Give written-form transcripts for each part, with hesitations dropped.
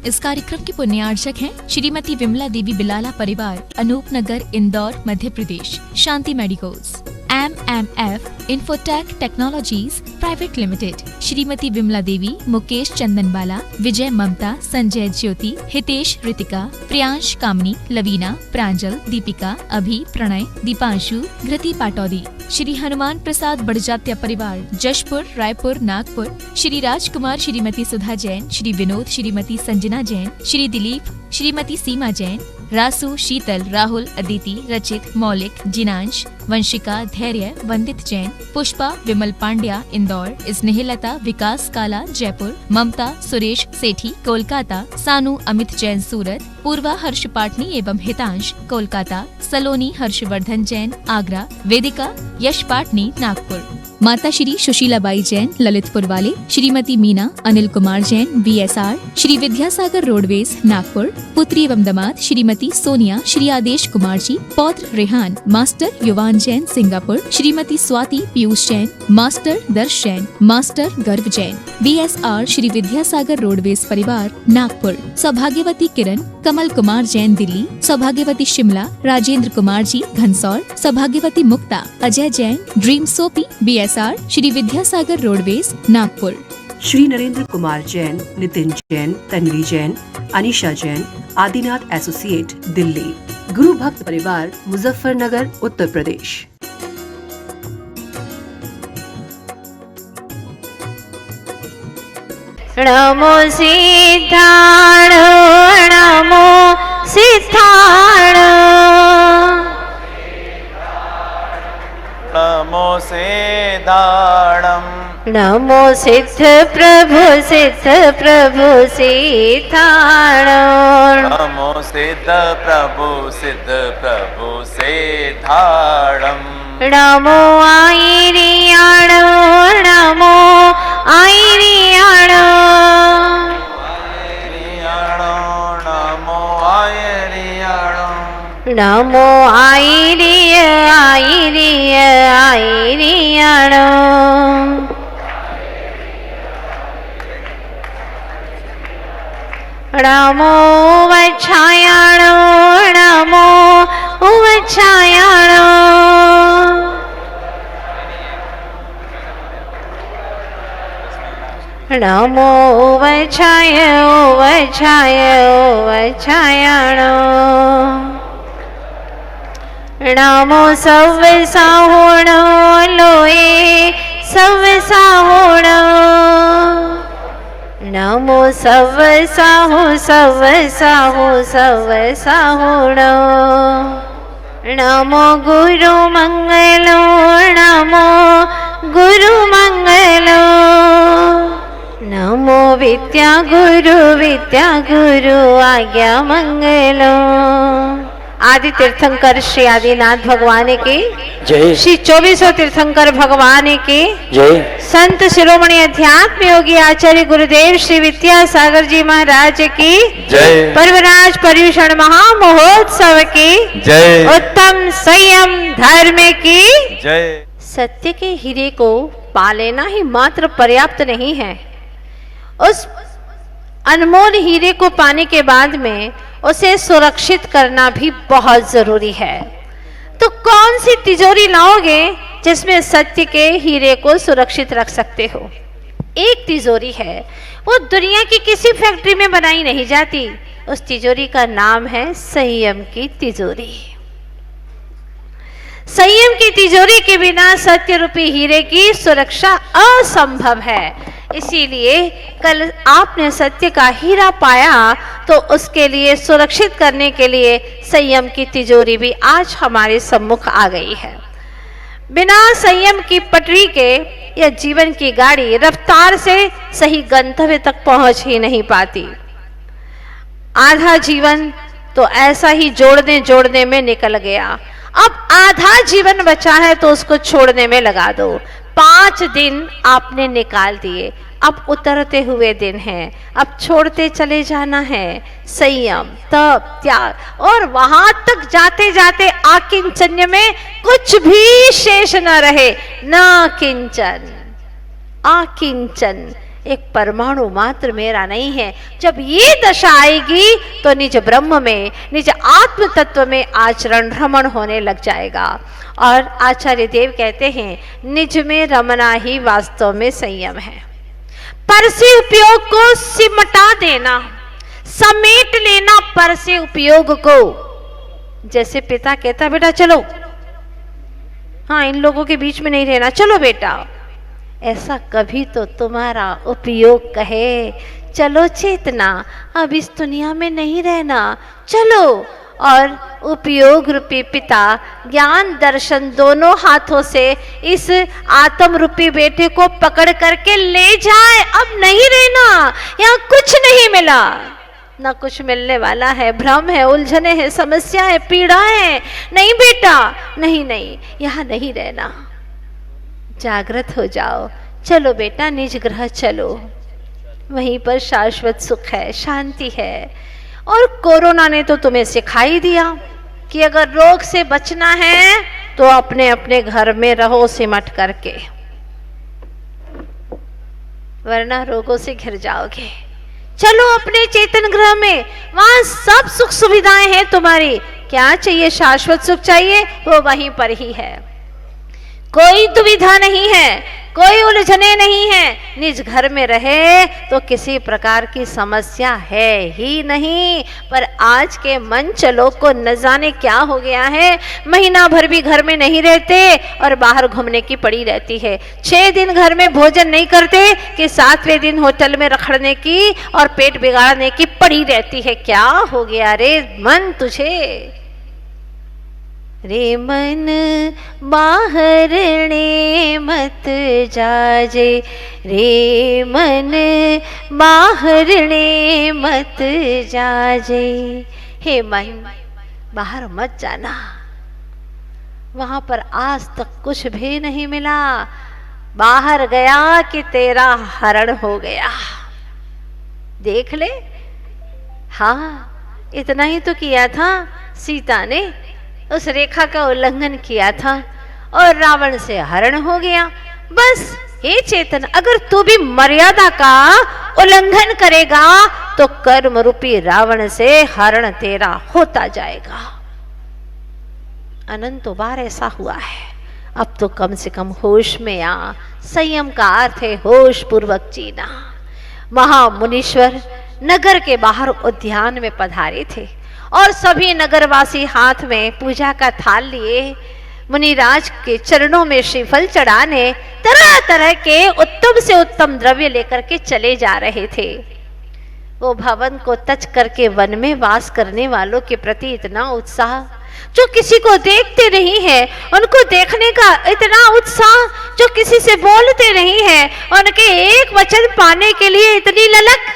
इस कार्यक्रम के पुण्यार्चक हैं श्रीमती विमला देवी बिलाला परिवार, Anupnagar, Indore, Madhya Pradesh. Shanti Medicos, MMF Infotech Technologies Private Limited, Shrimati Vimla Devi, Mukesh Chandanbala, Vijay Mamta, Sanjay Jyoti, Hitesh Ritika, Priyansh Kamni, Lavina, Pranjal, Deepika, Abhi, Pranay, Deepanshu, घृति Pataudi. Shri Hanuman Prasad Barjatya परिवार, जशपुर, रायपुर, नागपुर, श्री राजकुमार, श्रीमती सुधा जैन, श्री विनोद, श्रीमती संजना जैन, श्री दिलीप, श्रीमती सीमा जैन, रासु, शीतल, राहुल, अदिति, रचित, मौलिक, जिनांश, वंशिका, धैर्य, वंदित जैन, पुष्पा, विमल पांड्या, इंदौर, स्नेहलता, विकास काला, जयपुर, ममता, सुरेश सेठी, कोलकाता, सानू, अमित जैन, सूरत, पूर्वा, हर्ष पाटनी एवं हितांश, कोलकाता, सलोनी, हर्षवर्धन जैन, आगरा, वेदिका, यश पाटनी, नागपुर। माता श्री सुशीलाबाई जैन, ललितपुर वाले, श्रीमती मीना, अनिल कुमार जैन, VSR, श्री विद्यासागर रोडवेज, नागपुर। पुत्री एवं दामाद श्रीमती सोनिया, श्री आदेश कुमार जी, पौत्र रेहान, मास्टर युवान जैन, सिंगापुर। श्रीमती स्वाति पीयूष जैन, मास्टर दर्श जैन, मास्टर गर्व जैन, VSR, श्री विद्यासागर रोडवेज परिवार, नागपुर। सौभाग्यवती किरण, कमल कुमार जैन, दिल्ली। सौभाग्यवती शिमला, राजेंद्र कुमार जी, घनसौर। सौभाग्यवती Mukta, Ajay Jain, Dream Soapy, VSR, Shri Vidyasagar Roadways, Nagpur. Shri Narendra Kumar Jain, Nitin Jain, Tanvi Jain, Anisha Jain, Adinath Associate, Delhi. गुरु भक्त परिवार, मुजफ्फरनगर, उत्तर प्रदेश। नमो सिद्धाण, नमो सिद्धाण, नमो सिद्धाणं, नमो सिद्ध प्रभु सिद्धाण, नमो सिद्ध प्रभु सिद्धाणं, नमो आयरियाण, नमो आयरियाण, नमो आयरियाणो, नमो आयरिय आयरिय आयरियाण, नमो वच्छायाण, नमो वच्छायाण, नमो वच्छाय वच्छाय वच्छायाण, नमो सव्वसाहुण, लोये सव्वसाहुण, नमो सव्वसाहु सव्वसाहुण, नमो गुरु मंगलो, नमो गुरु मंगलो, नमो विद्या गुरु आज्ञा मंगलो। आदि तीर्थंकर श्री आदिनाथ भगवान की जय, श्री 24 तीर्थंकर भगवान की जय, संत शिरोमणि अध्यात्म योगी आचार्य गुरुदेव श्री विद्यासागर जी महाराज की जय, पर्वराज पर्यूषण महामहोत्सव की जय, उत्तम संयम धर्म की जय। सत्य के हीरे को पा लेना ही मात्र पर्याप्त नहीं है, उस अनमोल हीरे को पाने के बाद में उसे सुरक्षित करना भी बहुत जरूरी है। तो कौन सी तिजोरी लाओगे जिसमें सत्य के हीरे को सुरक्षित रख सकते हो? एक तिजोरी है, वो दुनिया की किसी फैक्ट्री में बनाई नहीं जाती। उस तिजोरी का नाम है संयम की तिजोरी। संयम की तिजोरी के बिना सत्य रूपी हीरे की सुरक्षा असंभव है। इसीलिए कल आपने सत्य का हीरा पाया, तो उसके लिए सुरक्षित करने के लिए संयम की तिजोरी भी आज हमारे सम्मुख आ गई है। बिना संयम की पटरी के या जीवन की गाड़ी रफ्तार से सही गंतव्य तक पहुंच ही नहीं पाती। आधा जीवन तो ऐसा ही जोड़ने में निकल गया। अब आधा जीवन बचा है तो उसको छोड़ने में लगा दो। 5 दिन आपने निकाल दिए, अब उतरते हुए दिन हैं, अब छोड़ते चले जाना है। संयम, तप, त्याग, और वहां तक जाते जाते आकिंचन्य में कुछ भी शेष न रहे। न किंचन, आकिंचन, एक परमाणु मात्र मेरा नहीं है। जब ये दशा आएगी तो निज ब्रह्म में, निज आत्म तत्व में आचरण रमण होने लग जाएगा। और आचार्य देव कहते हैं, निज में रमना ही वास्तव में संयम है। पर से उपयोग को सिमटा देना, समेट लेना पर से उपयोग को। जैसे पिता कहता, बेटा चलो, हाँ इन लोगों के बीच में नहीं रहना, चलो बेटा। ऐसा कभी तो तुम्हारा उपयोग कहे, चलो चेतना, अब इस दुनिया में नहीं रहना, चलो। और उपयोग रूपी पिता ज्ञान दर्शन दोनों हाथों से इस आत्म रूपी बेटे को पकड़ करके ले जाए। अब नहीं रहना, यहाँ कुछ नहीं मिला, ना कुछ मिलने वाला है, भ्रम है, उलझने हैं, समस्या है, पीड़ा है। नहीं बेटा, नहीं नहीं, यहाँ नहीं रहना, जागृत हो जाओ, चलो बेटा निज ग्रह चलो, वहीं पर शाश्वत सुख है, शांति है। और कोरोना ने तो तुम्हें सिखाई दिया कि अगर रोग से बचना है तो अपने अपने घर में रहो सिमट करके, वरना रोगों से घिर जाओगे। चलो अपने चेतन ग्रह में, वहां सब सुख सुविधाएं हैं तुम्हारी। क्या चाहिए? शाश्वत सुख चाहिए, वो वहीं पर ही है। कोई दुविधा नहीं है, कोई उलझने नहीं है। निज घर में रहे तो किसी प्रकार की समस्या है ही नहीं। पर आज के मन चलो को न जाने क्या हो गया है, महीना भर भी घर में नहीं रहते और बाहर घूमने की पड़ी रहती है। 6 दिन घर में भोजन नहीं करते कि 7वें दिन होटल में रखड़ने की और पेट बिगाड़ने की पड़ी रहती है। क्या हो गया रे मन तुझे? रे मन बाहरणे मत जाजे, रे मन बाहरणे मत जाजे। हे मन, बाहर मत जाना, वहां पर आज तक कुछ भी नहीं मिला। बाहर गया कि तेरा हरण हो गया। देख ले, हाँ इतना ही तो किया था सीता ने, उस रेखा का उल्लंघन किया था और रावण से हरण हो गया। बस हे चेतन, अगर तू भी मर्यादा का उल्लंघन करेगा तो कर्म रूपी रावण से हरण तेरा होता जाएगा। अनंतों बार ऐसा हुआ है। अब तो कम से कम होश में आ। संयम का अर्थ है होश पूर्वक जीना। महामुनीश्वर नगर के बाहर उद्यान में पधारे थे और सभी नगरवासी हाथ में पूजा का थाल लिए मुनिराज के चरणों में श्रीफल चढ़ाने तरह तरह के उत्तम से उत्तम द्रव्य लेकर के चले जा रहे थे। वो भवन को तज करके वन में वास करने वालों के प्रति इतना उत्साह, जो किसी को देखते नहीं है उनको देखने का इतना उत्साह, जो किसी से बोलते नहीं है उनके एक वचन पाने के लिए इतनी ललक।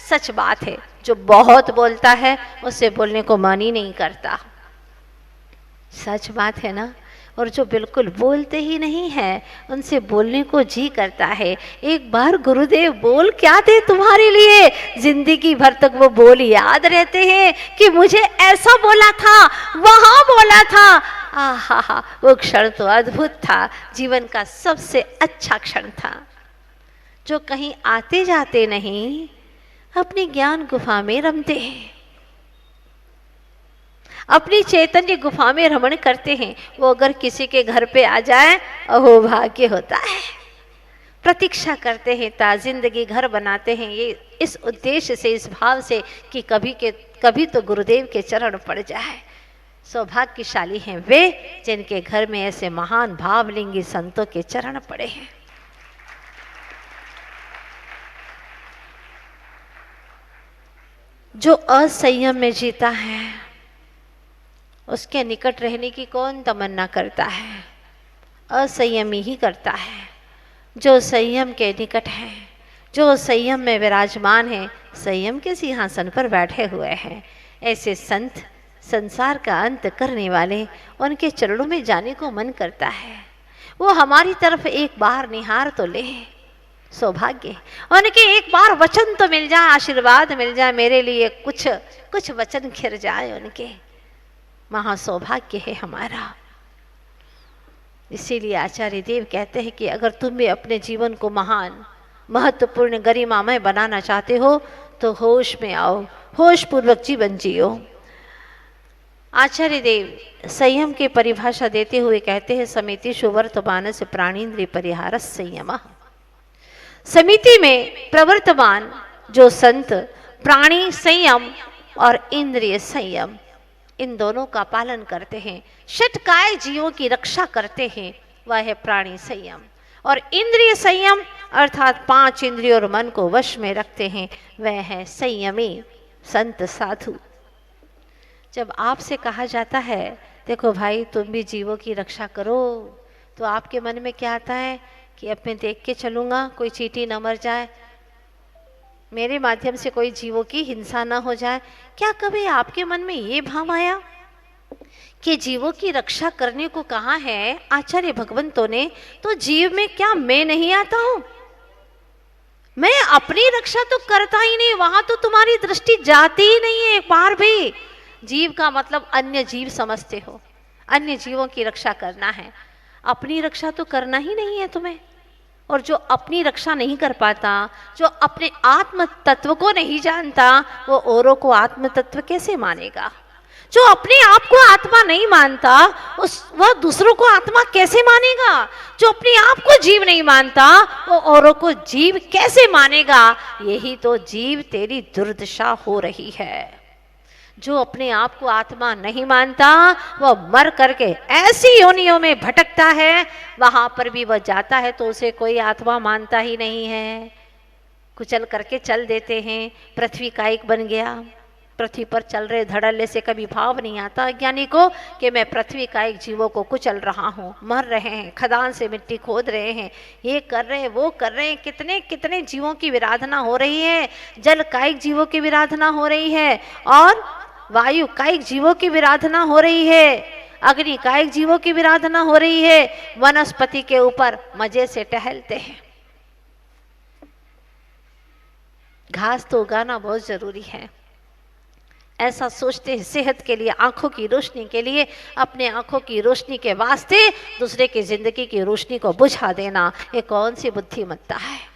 सच बात है, जो बहुत बोलता है उससे बोलने को मन ही नहीं करता। सच बात है ना। और जो बिल्कुल बोलते ही नहीं है उनसे बोलने को जी करता है। एक बार गुरुदेव बोल क्या थे तुम्हारे लिए, जिंदगी भर तक वो बोल याद रहते हैं कि मुझे ऐसा बोला था, वहां बोला था। आहा, वो क्षण तो अद्भुत था, जीवन का सबसे अच्छा क्षण था। जो कहीं आते जाते नहीं, अपनी ज्ञान गुफा में रमते हैं, अपनी चैतन्य गुफा में रमण करते हैं। वो अगर किसी के घर पे आ जाए, अहो भाग्य होता है। प्रतीक्षा करते हैं, जिंदगी घर बनाते हैं ये इस उद्देश्य से, इस भाव से कि कभी तो गुरुदेव के चरण पड़ जाए। सौभाग्यशाली हैं वे जिनके घर में ऐसे महान भावलिंगी संतों के चरण पड़े हैं। जो असंयम में जीता है उसके निकट रहने की कौन तमन्ना करता है? असंयमी ही करता है। जो संयम के निकट है, जो संयम में विराजमान है, संयम के सिंहासन पर बैठे हुए हैं, ऐसे संत, संसार का अंत करने वाले, उनके चरणों में जाने को मन करता है। वो हमारी तरफ एक बार निहार तो ले। सौभाग्य, उनके एक बार वचन तो मिल जाए, आशीर्वाद मिल जाए, मेरे लिए कुछ वचन खिर जाए उनके। महासौभाग्य है हमारा। इसीलिए आचार्य देव कहते हैं कि अगर तुम भी अपने जीवन को महान महत्वपूर्ण गरिमामय बनाना चाहते हो तो होश में आओ, होश पूर्वक जीवन जियो। आचार्य देव संयम की परिभाषा देते हुए कहते हैं, समितिषु वर्तमान से प्राणीन्द्रिय परिहार संयम। समिति में प्रवर्तमान जो संत प्राणी संयम और इंद्रिय संयम इन दोनों का पालन करते हैं, षटकाय जीवों की रक्षा करते हैं, वह है प्राणी संयम। और इंद्रिय संयम अर्थात 5 इंद्रियों और मन को वश में रखते हैं, वह है संयमी संत साधु। जब आपसे कहा जाता है देखो भाई तुम भी जीवों की रक्षा करो, तो आपके मन में क्या आता है कि अब मैं देख के चलूँगा कोई चींटी न मर जाए, मेरे माध्यम से कोई जीवों की हिंसा न हो जाए। क्या कभी आपके मन में ये भाव आया कि जीवों की रक्षा करने को कहा है आचार्य भगवंतों ने, तो जीव में क्या मैं नहीं आता हूँ? मैं अपनी रक्षा तो करता ही नहीं, वहां तो तुम्हारी दृष्टि जाती ही नहीं है एक बार भी। जीव का मतलब अन्य जीव समझते हो, अन्य जीवों की रक्षा करना है, अपनी रक्षा तो करना ही नहीं है तुम्हें। और जो अपनी रक्षा नहीं कर पाता, जो अपने आत्म तत्व को नहीं जानता, वो औरों को आत्म तत्व कैसे मानेगा? जो अपने आप को आत्मा नहीं मानता वह दूसरों को आत्मा कैसे मानेगा? जो अपने आप को जीव नहीं मानता वो औरों को जीव कैसे मानेगा? यही तो जीव तेरी दुर्दशा हो रही है। जो अपने आप को आत्मा नहीं मानता वह मर करके ऐसी योनियों में भटकता है, वहां पर भी वह जाता है तो उसे कोई आत्मा मानता ही नहीं है, कुचल करके चल देते हैं। पृथ्वी कायिक बन गया, पृथ्वी पर चल रहे धड़ल्ले से कभी भाव नहीं आता अज्ञानी को कि मैं पृथ्वी कायिक जीवों को कुचल रहा हूँ, मर रहे हैं, खदान से मिट्टी खोद रहे हैं, ये कर रहे हैं, वो कर रहे हैं, कितने कितने जीवों की विराधना हो रही है, जल कायिक जीवों की विराधना हो रही है, और वायु कायिक जीवों की विराधना हो रही है, अग्नि कायिक जीवों की विराधना हो रही है, वनस्पति के ऊपर मजे से टहलते हैं। घास तो उगाना बहुत जरूरी है, ऐसा सोचते हैं। सेहत के लिए, आंखों की रोशनी के लिए, अपने आंखों की रोशनी के वास्ते दूसरे की जिंदगी की रोशनी को बुझा देना, ये कौन सी बुद्धिमत्ता है?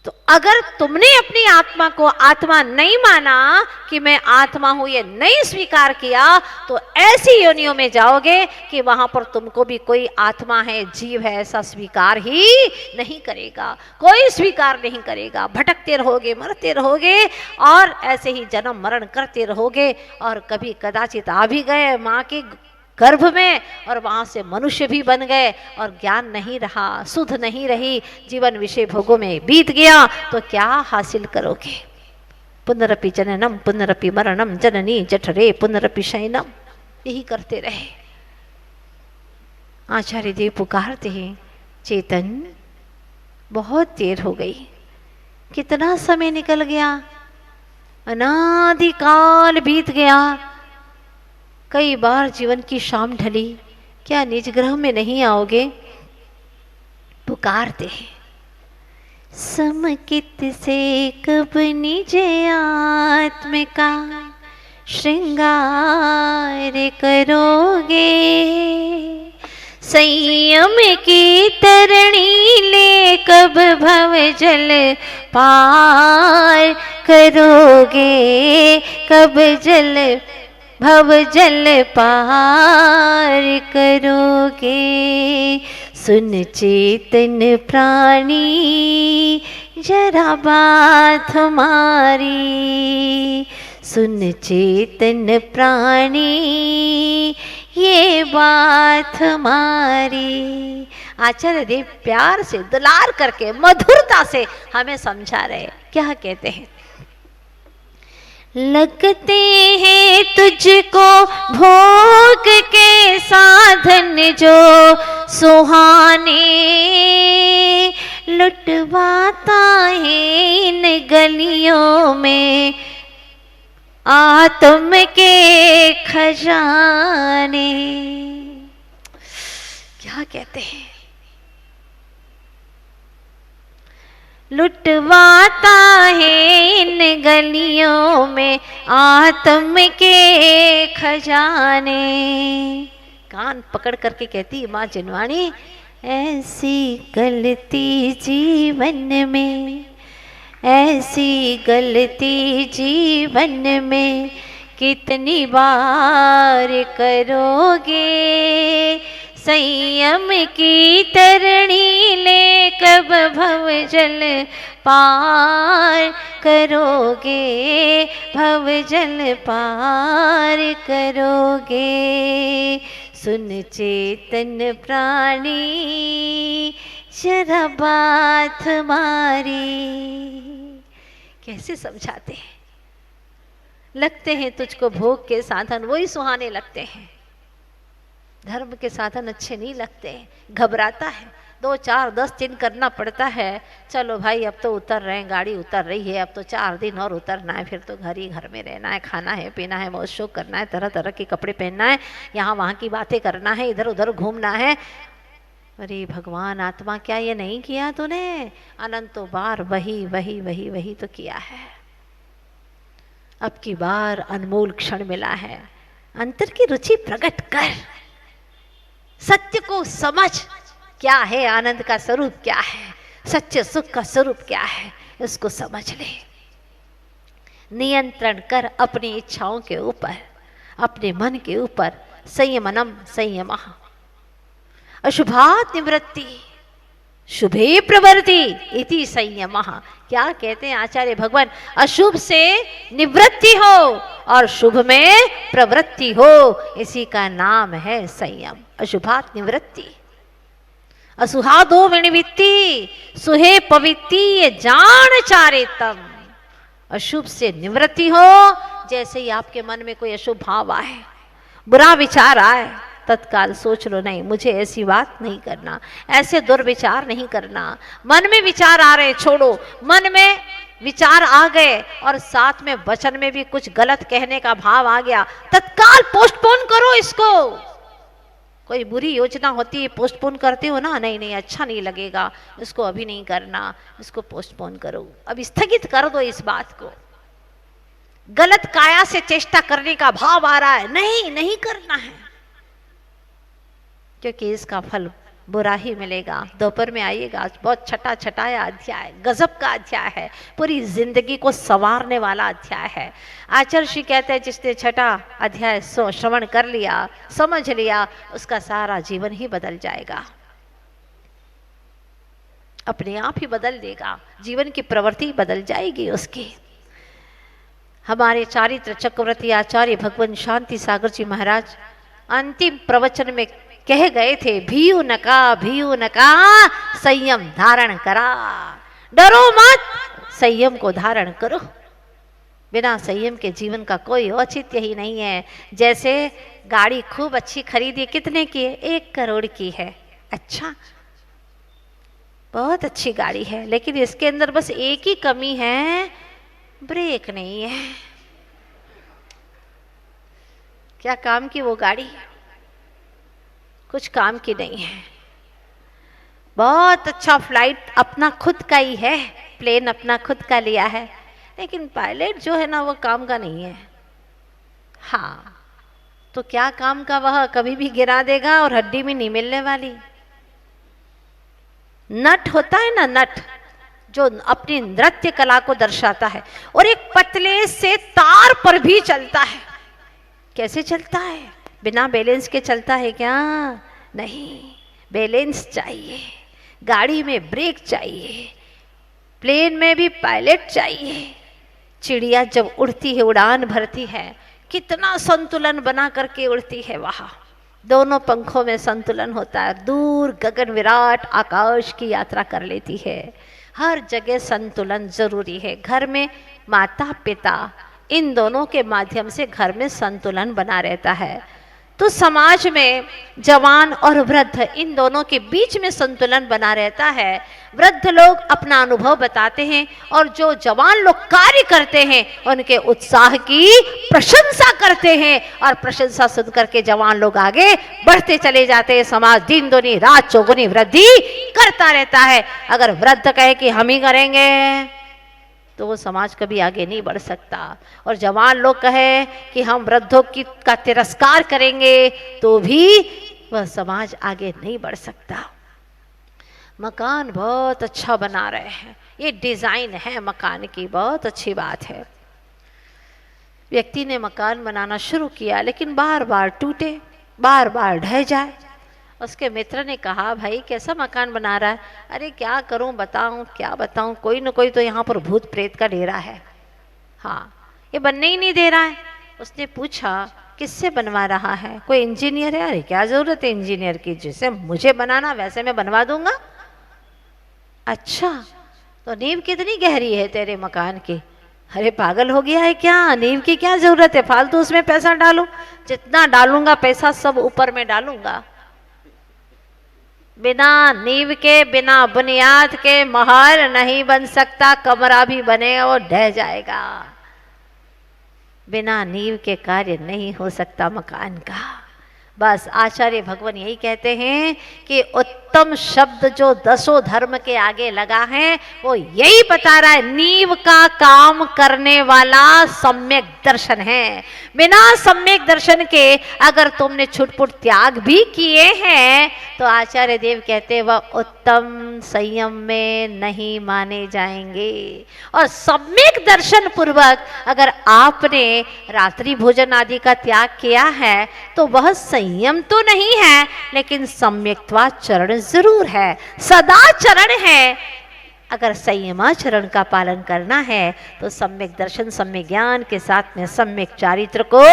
तो अगर तुमने अपनी आत्मा को आत्मा नहीं माना कि मैं आत्मा हूं, ये नहीं स्वीकार किया, तो ऐसी योनियों में जाओगे कि वहां पर तुमको भी कोई आत्मा है, जीव है, ऐसा स्वीकार ही नहीं करेगा, कोई स्वीकार नहीं करेगा। भटकते रहोगे, मरते रहोगे, और ऐसे ही जन्म मरण करते रहोगे, और कभी कदाचित आ भी गए माँ के गर्भ में और वहां से मनुष्य भी बन गए, और ज्ञान नहीं रहा, सुध नहीं रही, जीवन विषय भोगों में बीत गया, तो क्या हासिल करोगे? पुनरपि जननम पुनरपि मरणम जननी जठरे पुनरपि शयनम, यही करते रहे। आचार्य देव पुकारते हैं, चेतन बहुत देर हो गई, कितना समय निकल गया, अनादिकाल बीत गया, कई बार जीवन की शाम ढली, क्या निज ग्रह में नहीं आओगे? पुकारते हैं। समकित से कब निज आत्म का श्रृंगार करोगे, संयम की तरणी ले कब भव जल पार करोगे, कब भव जल पार करोगे। सुन चेतन प्राणी जरा बात हमारी, सुन चेतन प्राणी ये बात हमारी। आचार्य देव प्यार से, दुलार करके, मधुरता से हमें समझा रहे। क्या कहते हैं? लगते हैं तुझको भोग के साधन जो सुहाने, लुटवाता है इन गलियों में आत्म के खजाने। क्या कहते हैं? लुटवाता है इन गलियों में आत्म के खजाने। कान पकड़ करके कहती माँ जिनवाणी, ऐसी गलती जीवन में, ऐसी गलती जीवन में कितनी बार करोगे, संयम की तरणी ले कब भव जल पार करोगे, भव जल पार करोगे। सुन चेतन प्राणी जरा बात हमारी। कैसे समझाते हैं, लगते हैं तुझको भोग के साधन वही सुहाने लगते हैं, धर्म के साधन अच्छे नहीं लगते, घबराता है, 2 4 10 दिन करना पड़ता है। चलो भाई अब तो उतर रहे हैं, गाड़ी उतर रही है, अब तो 4 दिन और उतरना है, फिर तो घर में रहना है, खाना है, पीना है, मौज शौक करना है, तरह तरह के कपड़े पहनना है, यहाँ वहाँ की बातें करना है, इधर उधर घूमना है। अरे भगवान आत्मा क्या ये नहीं किया तूने? अनंतों बार वही वही वही वही तो किया है। अब की बार अनमोल क्षण मिला है, अंतर की रुचि प्रकट कर, सत्य को समझ, क्या है आनंद का स्वरूप, क्या है सच्चे सुख का स्वरूप, क्या है इसको समझ ले। नियंत्रण कर अपनी इच्छाओं के ऊपर, अपने मन के ऊपर। संयमनम संयमः, अशुभात् निवृत्ति शुभे प्रवृत्ति इति संयमः। क्या कहते हैं आचार्य भगवान? अशुभ से निवृत्ति हो और शुभ में प्रवृत्ति हो, इसी का नाम है संयम। अशुभात् निवृत्ति, असुहादो विनिवृत्ति, सुहे पवित्ति ये जान चारितम। अशुभ से निवृत्ति हो, जैसे ही आपके मन में कोई अशुभ भाव आए, बुरा विचार आए, तत्काल सोच लो नहीं मुझे ऐसी बात नहीं करना, ऐसे दुर्विचार नहीं करना। मन में विचार आ रहे छोड़ो, मन में विचार आ गए और साथ में वचन में भी कुछ गलत कहने का भाव आ गया, तत्काल पोस्टपोन करो इसको। कोई बुरी योजना होती है, पोस्टपोन करते हो ना, नहीं नहीं अच्छा नहीं लगेगा, इसको अभी नहीं करना, इसको पोस्टपोन करो, अब स्थगित कर दो इस बात को। गलत काया से चेष्टा करने का भाव आ रहा है, नहीं नहीं करना है, क्योंकि इसका फल बुरा ही मिलेगा। दोपहर में आइएगा, आज बहुत छठा छठाया अध्याय, गजब का अध्याय है, पूरी जिंदगी को संवारने वाला अध्याय है। आचार्य श्री कहते हैं जिसने छठा अध्याय श्रवण कर लिया, समझ लिया, उसका सारा जीवन ही बदल जाएगा, अपने आप ही बदल देगा, जीवन की प्रवृत्ति बदल जाएगी उसकी। हमारे चारित्र चक्रवर्ती आचार्य भगवान शांति सागर जी महाराज अंतिम प्रवचन में कह गए थे, भीयु नका संयम धारण करा, डरो मत, संयम को धारण करो। बिना संयम के जीवन का कोई औचित्य ही नहीं है। जैसे गाड़ी खूब अच्छी खरीदी, कितने की है? 1 करोड़ की है। अच्छा, बहुत अच्छी गाड़ी है, लेकिन इसके अंदर बस एक ही कमी है, ब्रेक नहीं है। क्या काम की वो गाड़ी? कुछ काम की नहीं है। बहुत अच्छा फ्लाइट अपना खुद का ही है, प्लेन अपना खुद का लिया है, लेकिन पायलट जो है ना वो काम का नहीं है। हाँ, तो क्या काम का? वह कभी भी गिरा देगा और हड्डी में नहीं मिलने वाली। नट होता है ना, नट जो अपनी नृत्य कला को दर्शाता है, और एक पतले से तार पर भी चलता है। कैसे चलता है? बिना बैलेंस के चलता है क्या? नहीं, बैलेंस चाहिए, गाड़ी में ब्रेक चाहिए, प्लेन में भी पायलट चाहिए। चिड़िया जब उड़ती है, उड़ान भरती है, कितना संतुलन बना करके उड़ती है, वहाँ दोनों पंखों में संतुलन होता है, दूर गगन विराट आकाश की यात्रा कर लेती है। हर जगह संतुलन जरूरी है। घर में माता पिता, इन दोनों के माध्यम से घर में संतुलन बना रहता है। तो समाज में जवान और वृद्ध, इन दोनों के बीच में संतुलन बना रहता है। वृद्ध लोग अपना अनुभव बताते हैं और जो जवान लोग कार्य करते हैं उनके उत्साह की प्रशंसा करते हैं, और प्रशंसा सुन करके जवान लोग आगे बढ़ते चले जाते हैं। समाज दिन दुनी रात चौगुनी वृद्धि करता रहता है। अगर वृद्ध कहे कि हम ही करेंगे तो वो समाज कभी आगे नहीं बढ़ सकता, और जवान लोग कहे कि हम वृद्धों का तिरस्कार करेंगे तो भी वह समाज आगे नहीं बढ़ सकता। मकान बहुत अच्छा बना रहे हैं, ये डिजाइन है मकान की, बहुत अच्छी बात है। व्यक्ति ने मकान बनाना शुरू किया, लेकिन बार बार टूटे, बार बार ढह जाए। उसके मित्र ने कहा, भाई कैसा मकान बना रहा है? अरे क्या करूं, बताऊं क्या बताऊं, कोई न कोई तो यहाँ पर भूत प्रेत का डेरा है, हाँ ये बनने ही नहीं दे रहा है। उसने पूछा, किससे बनवा रहा है? कोई इंजीनियर है? अरे क्या जरूरत है इंजीनियर की, जैसे मुझे बनाना वैसे मैं बनवा दूंगा। अच्छा, तो नींव कितनी गहरी है तेरे मकान की? अरे पागल हो गया है क्या, नींव की क्या जरूरत है, फालतू उसमें पैसा डालूं, जितना डालूंगा पैसा सब ऊपर में डालूंगा। बिना नींव के, बिना बुनियाद के महल नहीं बन सकता, कमरा भी बनेगा वो ढह जाएगा। बिना नींव के कार्य नहीं हो सकता मकान का। बस आचार्य भगवान यही कहते हैं कि उत्तम शब्द जो 10 धर्म के आगे लगा है वो यही बता रहा है, नींव का काम करने वाला सम्यक दर्शन है। बिना सम्यक दर्शन के अगर तुमने छुटपुट त्याग भी किए हैं तो आचार्य देव कहते हैं वह उत्तम संयम में नहीं माने जाएंगे। और सम्यक दर्शन पूर्वक अगर आपने रात्रि भोजन आदि का त्याग किया है तो वह संयम तो नहीं है, लेकिन सम्यक्त्वाचरण जरूर है, सदाचरण है। अगर संयमाचरण का पालन करना है तो सम्यक दर्शन, सम्यक ज्ञान के साथ में सम्यक चारित्र को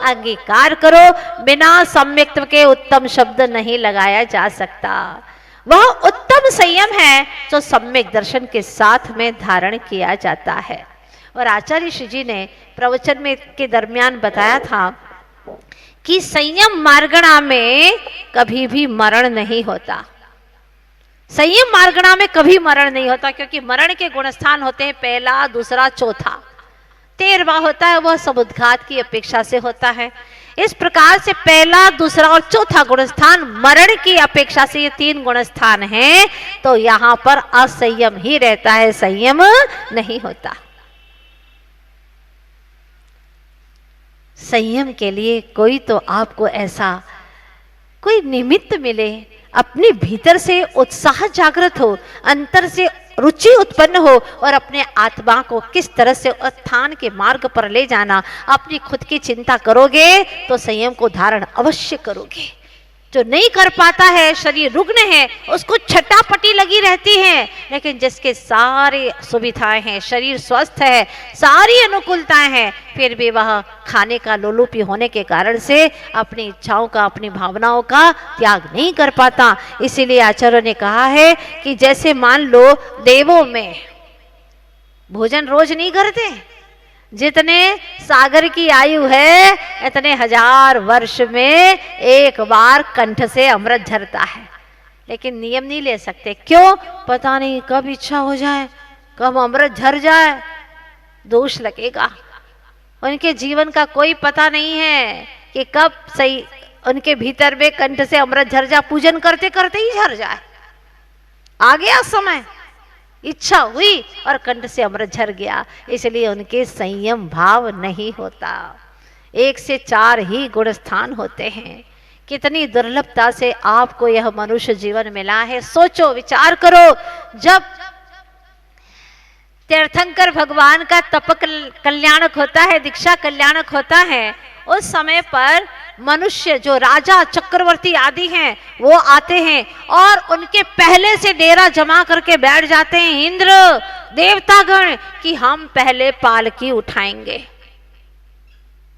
अंगीकार करो। बिना सम्यक्त्व के उत्तम शब्द नहीं लगाया जा सकता। वह उत्तम संयम है जो सम्यक दर्शन के साथ में धारण किया जाता है। और आचार्य श्री जी ने प्रवचन में के दरमियान बताया था कि संयम मार्गणा में कभी भी मरण नहीं होता। संयम मार्गणा में कभी मरण नहीं होता, क्योंकि मरण के गुणस्थान होते हैं पहला, दूसरा, चौथा। 13वां होता है वह समुद्घात की अपेक्षा से होता है। इस प्रकार से पहला, दूसरा और चौथा गुणस्थान मरण की अपेक्षा से ये 3 गुणस्थान हैं, तो यहां पर असंयम ही रहता है, संयम नहीं होता। संयम के लिए कोई तो आपको ऐसा कोई निमित्त मिले, अपने भीतर से उत्साह जागृत हो, अंतर से रुचि उत्पन्न हो और अपने आत्मा को किस तरह से उत्थान के मार्ग पर ले जाना, अपनी खुद की चिंता करोगे तो संयम को धारण अवश्य करोगे। जो नहीं कर पाता है, शरीर रुग्ण है, उसको छटापटी लगी रहती है, लेकिन जिसके सारे सुविधाएं हैं, शरीर स्वस्थ है, सारी अनुकूलताएं हैं, फिर भी वह खाने का लोलुपी होने के कारण से अपनी इच्छाओं का, अपनी भावनाओं का त्याग नहीं कर पाता। इसीलिए आचार्य ने कहा है कि जैसे मान लो देवों में भोजन रोज नहीं करते, जितने सागर की आयु है इतने 1000 वर्ष में एक बार कंठ से अमृत झरता है, लेकिन नियम नहीं ले सकते। क्यों? पता नहीं कब इच्छा हो जाए, कब अमृत झर जाए, दोष लगेगा। उनके जीवन का कोई पता नहीं है कि कब सही उनके भीतर में कंठ से अमृत झर जाए, पूजन करते करते ही झर जाए। आ गया समय, इच्छा हुई और कंठ से अमृत झर गया, इसलिए उनके संयम भाव नहीं होता। 1 से 4 ही गुणस्थान होते हैं। कितनी दुर्लभता से आपको यह मनुष्य जीवन मिला है। सोचो, विचार करो, जब तीर्थंकर भगवान का तप कल्याणक होता है, दीक्षा कल्याणक होता है, उस समय पर मनुष्य जो राजा चक्रवर्ती आदि हैं वो आते हैं और उनके पहले से डेरा जमा करके बैठ जाते हैं इंद्र देवतागण कि हम पहले पालकी उठाएंगे।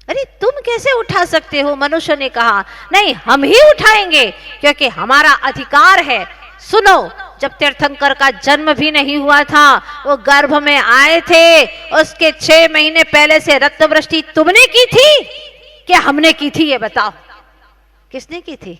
अरे तुम कैसे उठा सकते हो? मनुष्य ने कहा नहीं, हम ही उठाएंगे क्योंकि हमारा अधिकार है। सुनो, जब तीर्थंकर का जन्म भी नहीं हुआ था, वो गर्भ में आए थे, उसके 6 महीने पहले से रत्नवृष्टि तुमने की थी क्या हमने की थी? ये बताओ, किसने की थी?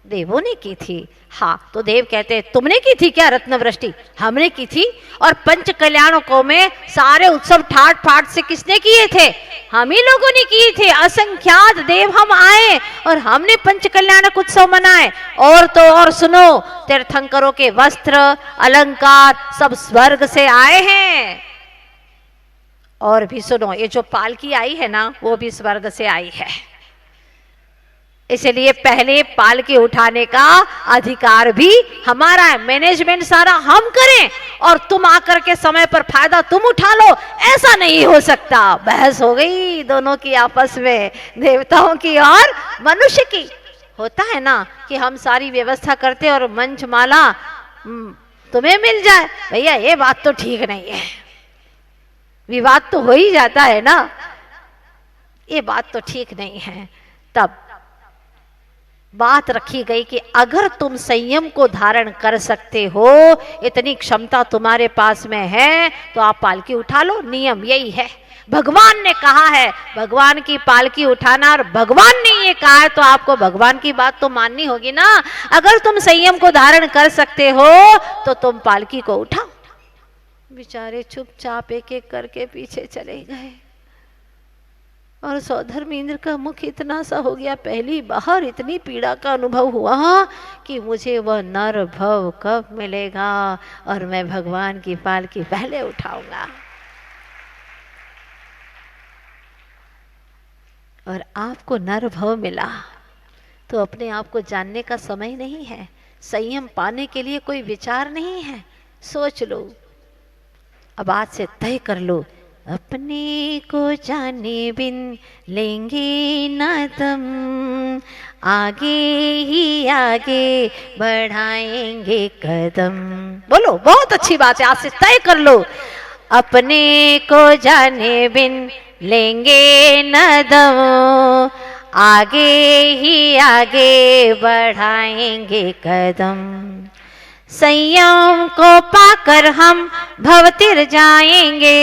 देवों ने की थी। हाँ, तो देव कहते हैं तुमने की थी क्या रत्नवृष्टि? हमने की थी। और पंच कल्याणकों में सारे उत्सव ठाट फाट से किसने किए थे? हम ही लोगों ने किए थे। असंख्यात देव हम आए और हमने पंच कल्याणक उत्सव मनाए। और तो और सुनो, तीर्थंकरों के वस्त्र अलंकार सब स्वर्ग से आए हैं। और भी सुनो, ये जो पालकी आई है ना, वो भी स्वर्ग से आई है। इसलिए पहले पालकी उठाने का अधिकार भी हमारा है। मैनेजमेंट सारा हम करें और तुम आकर के समय पर फायदा तुम उठा लो, ऐसा नहीं हो सकता। बहस हो गई दोनों की आपस में, देवताओं की और मनुष्य की। होता है ना कि हम सारी व्यवस्था करते और मंच माला तुम्हें मिल जाए, भैया ये बात तो ठीक नहीं है। विवाद तो हो ही जाता है ना, ये बात तो ठीक नहीं है। तब बात रखी गई कि अगर तुम संयम को धारण कर सकते हो, इतनी क्षमता तुम्हारे पास में है, तो आप पालकी उठा लो। नियम यही है, भगवान ने कहा है, भगवान की पालकी उठाना, और भगवान ने ये कहा है तो आपको भगवान की बात तो माननी होगी ना। अगर तुम संयम को धारण कर सकते हो तो तुम पालकी को उठाओ। बेचारे चुपचाप एक एक करके पीछे चले गए और सौधर्मेंद्र का मुख इतना सा हो गया, पहली बार इतनी पीड़ा का अनुभव हुआ कि मुझे वह नर भव कब मिलेगा और मैं भगवान की पालकी पहले उठाऊंगा। और आपको नर भव मिला तो अपने आप को जानने का समय नहीं है, संयम पाने के लिए कोई विचार नहीं है। सोच लो, अब आज से तय कर लो, अपने को जाने बिन लेंगे न दम, आगे ही आगे बढ़ाएंगे कदम। बोलो, बहुत अच्छी बात है, आज से तय कर लो, अपने को जाने बिन लेंगे न दम, आगे ही आगे बढ़ाएंगे कदम। संयम को पाकर हम भवतिर जाएंगे,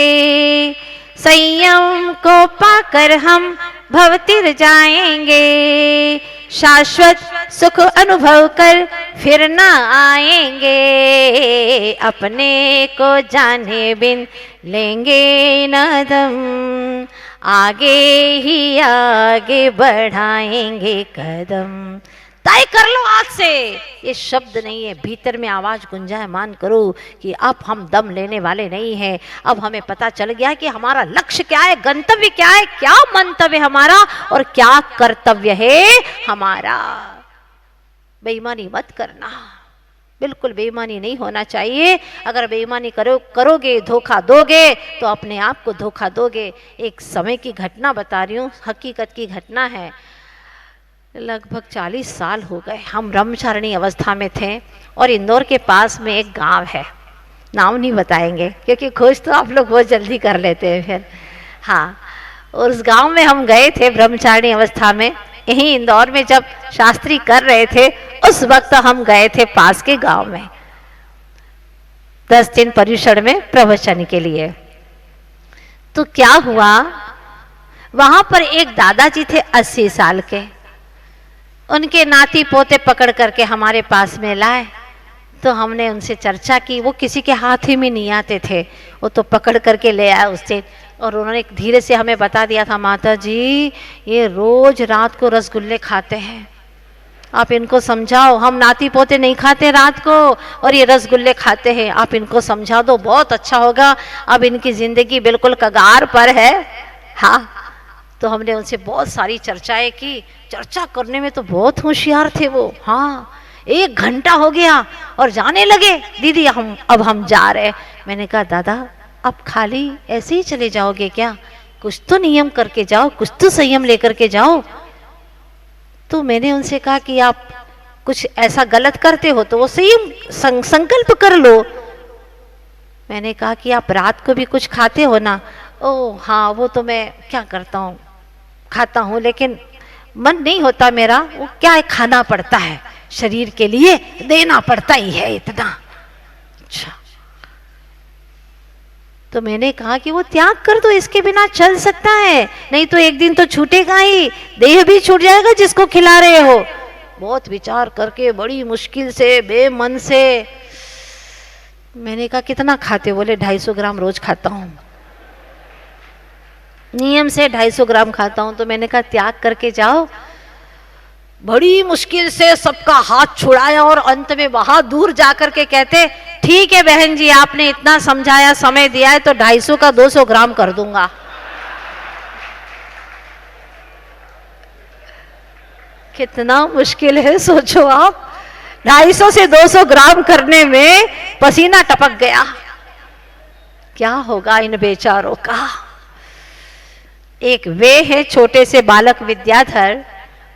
संयम को पाकर हम भवतिर जाएंगे, शाश्वत सुख अनुभव कर फिर न आएंगे, अपने को जाने बिन लेंगे न दम, आगे ही आगे बढ़ाएंगे कदम। तय कर लो आज से, ये शब्द नहीं है, भीतर में आवाज गुंजायमान करो कि अब हम दम लेने वाले नहीं हैं। अब हमें पता चल गया कि हमारा लक्ष्य क्या है, गंतव्य क्या है, क्या मंतव्य हमारा और क्या कर्तव्य है हमारा। बेईमानी मत करना, बिल्कुल बेईमानी नहीं होना चाहिए। अगर बेईमानी करोगे, धोखा दोगे तो अपने आप को धोखा दोगे। एक समय की घटना बता रही हूँ, हकीकत की घटना है। लगभग 40 साल हो गए, हम ब्रह्मचारिणी अवस्था में थे और इंदौर के पास में एक गांव है, नाम नहीं बताएंगे क्योंकि खोज तो आप लोग बहुत जल्दी कर लेते हैं फिर। हाँ, और उस गांव में हम गए थे ब्रह्मचारिणी अवस्था में, यहीं इंदौर में जब शास्त्री कर रहे थे उस वक्त हम गए थे पास के गांव में 10 दिन पर्युषण में प्रवचन के लिए। तो क्या हुआ, वहां पर एक दादाजी थे 80 साल के, उनके नाती पोते पकड़ करके हमारे पास में लाए। तो हमने उनसे चर्चा की, वो किसी के हाथ ही में नहीं आते थे, वो तो पकड़ करके ले आए उससे। और उन्होंने धीरे से हमें बता दिया था, माता जी ये रोज रात को रसगुल्ले खाते हैं, आप इनको समझाओ। हम नाती पोते नहीं खाते रात को और ये रसगुल्ले खाते हैं, आप इनको समझा दो, बहुत अच्छा होगा। अब इनकी जिंदगी बिल्कुल कगार पर है। हाँ, तो हमने उनसे बहुत सारी चर्चाएं की। चर्चा करने में तो बहुत होशियार थे वो। हाँ, 1 घंटा हो गया और जाने लगे, दीदी अब हम जा रहे। मैंने कहा दादा अब खाली ऐसे ही चले जाओगे क्या, कुछ तो नियम करके जाओ, कुछ तो संयम लेकर के जाओ। तो मैंने उनसे कहा कि आप कुछ ऐसा गलत करते हो तो वो संयम संकल्प कर लो। मैंने कहा कि आप रात को भी कुछ खाते हो ना। ओ हाँ, वो तो मैं क्या करता हूँ, खाता हूँ, लेकिन मन नहीं होता मेरा। वो क्या है, खाना पड़ता है, शरीर के लिए देना पड़ता ही है इतना। अच्छा, तो मैंने कहा कि वो त्याग कर दो, इसके बिना चल सकता है, नहीं तो एक दिन तो छूटेगा ही, देह भी छूट जाएगा जिसको खिला रहे हो। बहुत विचार करके बड़ी मुश्किल से बेमन से मैंने कहा कितना खाते, बोले 250 ग्राम रोज खाता हूँ, नियम से 250 ग्राम खाता हूं। तो मैंने कहा त्याग करके जाओ। बड़ी मुश्किल से सबका हाथ छुड़ाया और अंत में वहां दूर जाकर के कहते, ठीक है बहन जी, आपने इतना समझाया, समय दिया है, तो 250 का 200 ग्राम कर दूंगा। कितना मुश्किल है, सोचो आप, 250 से 200 ग्राम करने में पसीना टपक गया। क्या होगा इन बेचारों का। एक वे है छोटे से बालक विद्याधर,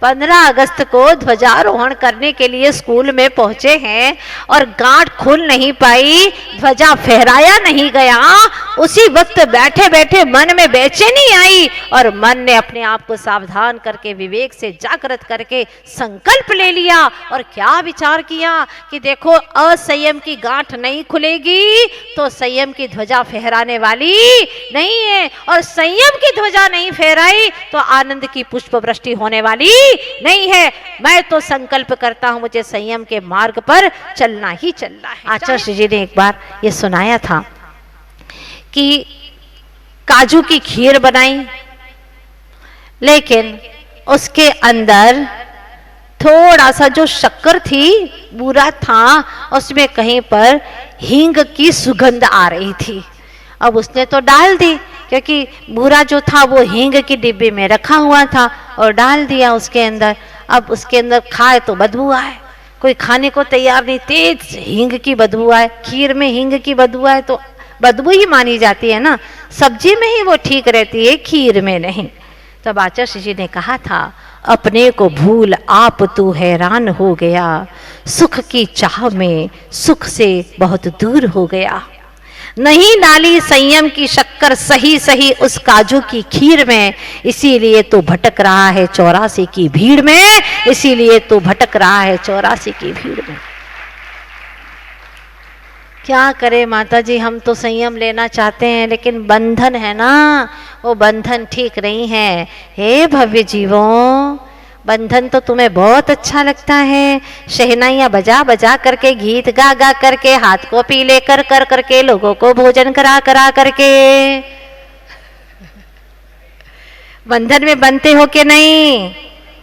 15 अगस्त को ध्वजारोहण करने के लिए स्कूल में पहुंचे हैं और गांठ खुल नहीं पाई, ध्वजा फहराया नहीं गया। उसी वक्त बैठे बैठे मन में बेचैनी आई और मन ने अपने आप को सावधान करके विवेक से जागृत करके संकल्प ले लिया और क्या विचार किया कि देखो असंयम की गांठ नहीं खुलेगी तो संयम की ध्वजा फहराने वाली नहीं है, और संयम की ध्वजा नहीं फहराई तो आनंद की पुष्प वृष्टि होने वाली नहीं है। मैं तो संकल्प करता हूं मुझे संयम के मार्ग पर चलना ही चलना है। आचार्य जी ने एक बार ये सुनाया था कि काजू की खीर बनाई, लेकिन उसके अंदर थोड़ा सा जो शक्कर थी, बूरा था, उसमें कहीं पर हींग की सुगंध आ रही थी। अब उसने तो डाल दी, क्योंकि बूरा जो था वो हींग की डिब्बी में रखा हुआ था, और डाल दिया उसके अंदर। अब उसके अंदर खाए तो बदबू आए, कोई खाने को तैयार नहीं, तेज हींग की बदबू आए। खीर में हींग की बदबू आए तो बदबू ही मानी जाती है ना, सब्जी में ही वो ठीक रहती है, खीर में नहीं। तब आचार्य जी ने कहा था, अपने को भूल आप तू हैरान हो गया, सुख की चाह में सुख से बहुत दूर हो गया। नहीं डाली संयम की शक्कर सही सही उस काजू की खीर में, इसीलिए तो भटक रहा है 84 की भीड़ में, इसीलिए तो भटक रहा है 84 की भीड़ में। क्या करे माता जी, हम तो संयम लेना चाहते हैं, लेकिन बंधन है ना, वो बंधन ठीक नहीं है। हे भव्य जीवों, बंधन तो तुम्हें बहुत अच्छा लगता है, शहनाइयाँ बजा बजा करके, गीत गा गा करके, हाथ को पीले कर कर करके, लोगों को भोजन करा करा करके। बंधन में बनते हो कि नहीं?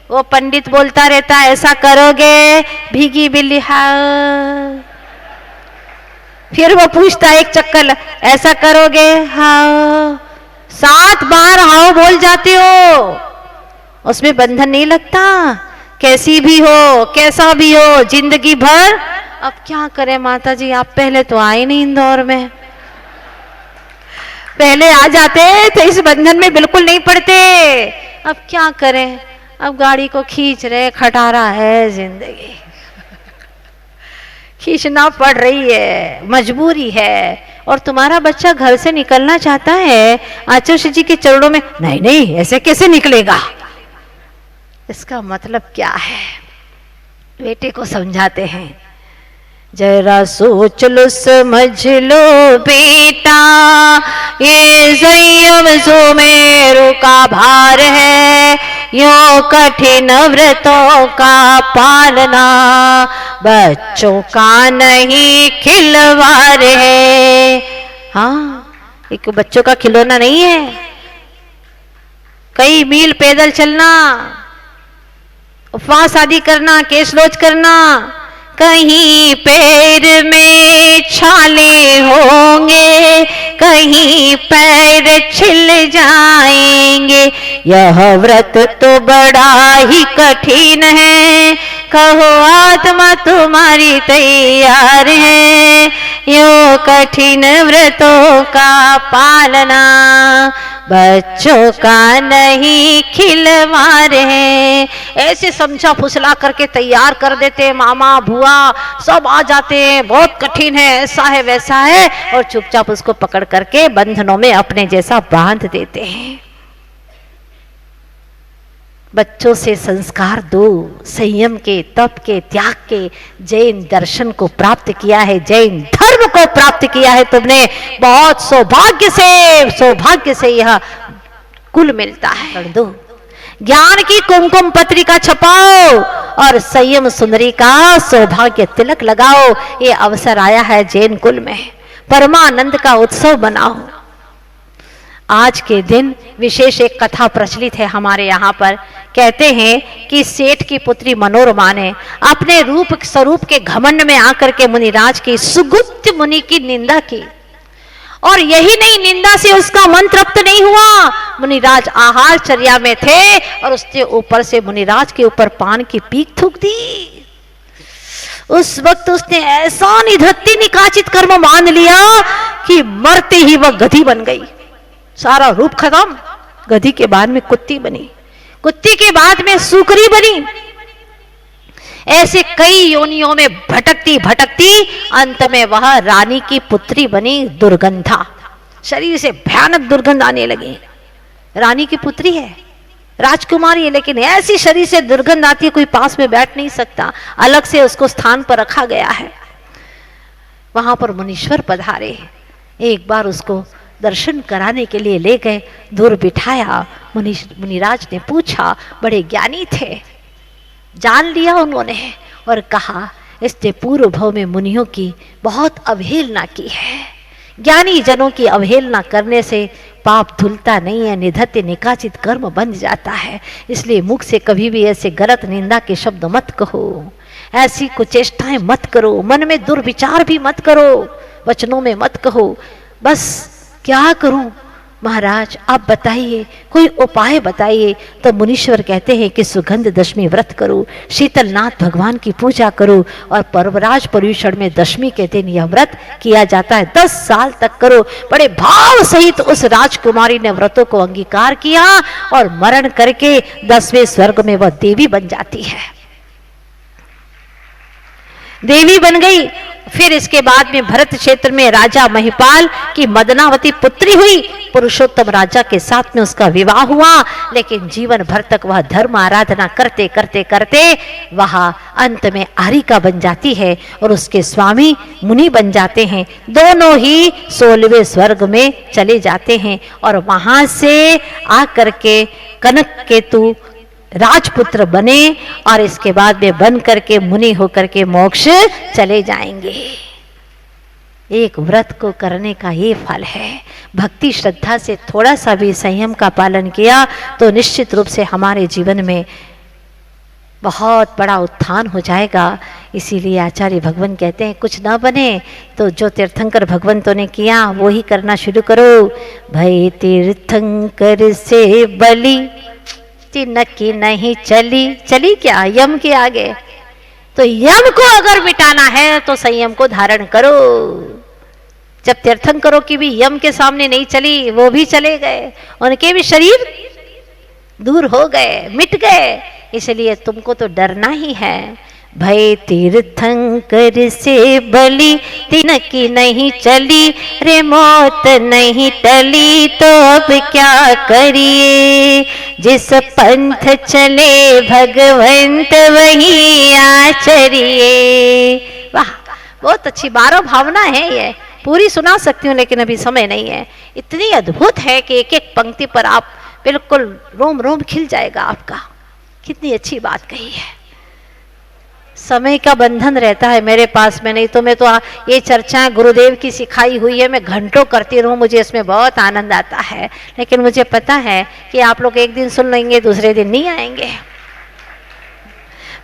वो पंडित बोलता रहता, ऐसा करोगे भीगी बिल्ली हाँ। फिर वो पूछता एक चक्कर, ऐसा करोगे हाँ। 7 बार हाँ बोल जाते हो, उसमें बंधन नहीं लगता। कैसी भी हो, कैसा भी हो, जिंदगी भर। अब क्या करें माता जी, आप पहले तो आए नहीं इंदौर में, पहले आ जाते तो इस बंधन में बिल्कुल नहीं पड़ते। अब क्या करें, अब गाड़ी को खींच रहे, खटारा है जिंदगी, खींचना पड़ रही है, मजबूरी है। और तुम्हारा बच्चा घर से निकलना चाहता है, आचार्य जी के चरणों में, नहीं नहीं ऐसे कैसे निकलेगा। इसका मतलब क्या है, बेटे को समझाते हैं, जरा सोच लो समझ लो बेटा, ये संयम सुमेरु का भार है, यो कठिन व्रतों का पालना बच्चों का नहीं खिलवाड़ है। हाँ, एक बच्चों का खिलौना नहीं है। कई मील पैदल चलना, उपवास आदि करना, केश रोज करना, कहीं पैर में छाले होंगे, कहीं पैर छिल जाएंगे, यह व्रत तो बड़ा ही कठिन है, कहो आत्मा तुम्हारी तैयार है, यो कठिन व्रतों का पालना बच्चों का नहीं खिलवाड़ है। ऐसे समझा फुसला करके तैयार कर देते, मामा बुआ सब आ जाते हैं, बहुत कठिन है, ऐसा है वैसा है, और चुपचाप उसको पकड़ करके बंधनों में अपने जैसा बांध देते हैं। बच्चों से संस्कार दो, संयम के, तप के, त्याग के। जैन दर्शन को प्राप्त किया है, जैन धर्म को प्राप्त किया है तुमने, बहुत सौभाग्य से यह कुल मिलता है। कर दो, ज्ञान की कुमकुम पत्रिका छपाओ और संयम सुंदरी का सौभाग्य तिलक लगाओ। ये अवसर आया है जैन कुल में, परमानंद का उत्सव बनाओ। आज के दिन विशेष एक कथा प्रचलित है हमारे यहाँ पर। कहते हैं कि सेठ की पुत्री मनोरमा ने अपने रूप स्वरूप के घमंड में आकर के मुनिराज की सुगुप्त मुनि की निंदा की और यही नहीं, निंदा से उसका मन तृप्त नहीं हुआ। मुनिराज आहार चर्या में थे और उसने ऊपर से मुनिराज के ऊपर पान की पीक थूक दी। उस वक्त उसने ऐसा निधत्ती निकाचित कर्म मान लिया कि मरते ही वह गधी बन गई। सारा रूप खत्म। गधी के बाद में कुत्ती बनी, कुत्ती के बाद में सूकरी बनी। ऐसे कई योनियों में भटकती भटकती अंत में वह रानी की पुत्री बनी। दुर्गंधा, शरीर से भयानक दुर्गंध आने लगी। रानी की पुत्री है, राजकुमारी है, लेकिन ऐसी शरीर से दुर्गंध आती है कोई पास में बैठ नहीं सकता। अलग से उसको स्थान पर रखा गया है। वहां पर मुनीश्वर पधारे, एक बार उसको दर्शन कराने के लिए ले गए, दूर बिठाया। मुनिराज ने पूछा, बड़े ज्ञानी थे, जान लिया उन्होंने और कहा इसने पूर्व भव में मुनियों की बहुत अवहेलना की है। ज्ञानी जनों की अवहेलना करने से पाप धुलता नहीं है, निधत्य निकाचित कर्म बन जाता है। इसलिए मुख से कभी भी ऐसे गलत निंदा के शब्द मत कहो, ऐसी कुचेष्टाएं मत करो, मन में दुर्विचार भी मत करो, वचनों में मत कहो। बस क्या करूं महाराज, आप बताइए, कोई उपाय बताइए। तो मुनीश्वर कहते हैं कि सुगंध दशमी व्रत करो, शीतलनाथ भगवान की पूजा करो और पर्वराज पर्यूषण में दशमी के दिन यह व्रत किया जाता है। 10 साल तक करो। बड़े भाव सहित उस राजकुमारी ने व्रतों को अंगीकार किया और मरण करके 10वें स्वर्ग में वह देवी बन जाती है, देवी बन गई। फिर इसके बाद में भरत क्षेत्र में राजा महिपाल की मदनावती पुत्री हुई। पुरुषोत्तम राजा के साथ में उसका विवाह हुआ, लेकिन जीवन भर तक वह धर्म आराधना करते करते करते वह अंत में आरिका बन जाती है और उसके स्वामी मुनि बन जाते हैं। दोनों ही 16वें स्वर्ग में चले जाते हैं और वहां से आकर के कनक केतु राजपुत्र बने और इसके बाद में बन करके मुनि होकर के मोक्ष चले जाएंगे। एक व्रत को करने का ये फल है। भक्ति श्रद्धा से थोड़ा सा भी संयम का पालन किया तो निश्चित रूप से हमारे जीवन में बहुत बड़ा उत्थान हो जाएगा। इसीलिए आचार्य भगवान कहते हैं कुछ ना बने तो जो तीर्थंकर भगवंतों ने किया वो ही करना शुरू करो। भय तीर्थंकर से बलि नक्की नहीं चली, चली क्या यम के आगे। तो यम को अगर मिटाना है तो संयम को धारण करो। जब तीर्थंकरों की भी यम के सामने नहीं चली, वो भी चले गए, उनके भी शरीर दूर हो गए, मिट गए। इसलिए तुमको तो डरना ही है। भय तीर्थंकर से बलि तिनकी नहीं चली, रे मौत नहीं टली तो अब क्या करिए। जिस पंथ चले भगवंत वही आचरिए। वाह, बहुत अच्छी 12 भावना है, ये पूरी सुना सकती हूँ लेकिन अभी समय नहीं है। इतनी अद्भुत है कि एक एक पंक्ति पर आप बिल्कुल रोम रोम खिल जाएगा आपका। कितनी अच्छी बात कही है। समय का बंधन रहता है मेरे पास में, नहीं तो मैं तो ये चर्चाएं गुरुदेव की सिखाई हुई है, मैं घंटों करती रहूं, मुझे इसमें बहुत आनंद आता है। लेकिन मुझे पता है कि आप लोग एक दिन सुन लेंगे, दूसरे दिन नहीं आएंगे।